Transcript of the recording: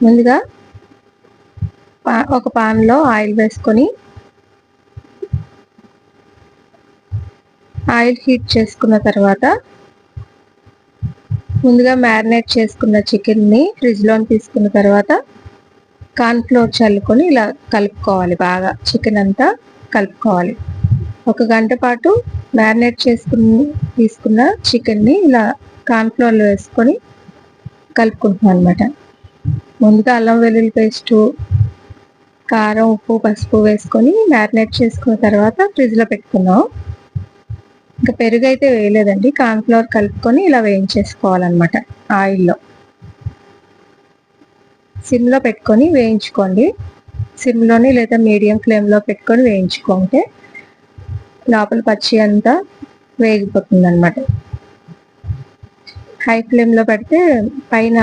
ముందుగా ఒక పాన్లో ఆయిల్ వేసుకొని ఆయిల్ హీట్ చేసుకున్న తర్వాత ముందుగా మ్యారినేట్ చేసుకున్న చికెన్ని ఫ్రిడ్జ్లో తీసుకున్న తర్వాత కార్న్ఫ్లోర్ చల్లుకొని ఇలా కలుపుకోవాలి. బాగా చికెన్ అంతా కలుపుకోవాలి. 1 గంట పాటు మ్యారినేట్ తీసుకున్న చికెన్ని ఇలా కార్న్ఫ్లోర్లో వేసుకొని కలుపుకుంటున్నాం అనమాట. ముందుగా అల్లం వెల్లుల్లి పేస్టు, కారం, ఉప్పు, పసుపు వేసుకొని మ్యారినేట్ చేసుకున్న తర్వాత ఫ్రిడ్జ్లో పెట్టుకున్నాం. ఇంకా పెరుగు అయితే వేయలేదండి. కార్న్ఫ్లోర్ కలుపుకొని ఇలా వేయించేసుకోవాలన్నమాట ఆయిల్లో. సిమ్లో పెట్టుకొని వేయించుకోండి. సిమ్లోని లేదా మీడియం ఫ్లేమ్లో పెట్టుకొని వేయించుకుంటే లోపల పచ్చి అంతా వేగిపోతుంది అన్నమాట. హై ఫ్లేమ్లో పెడితే పైన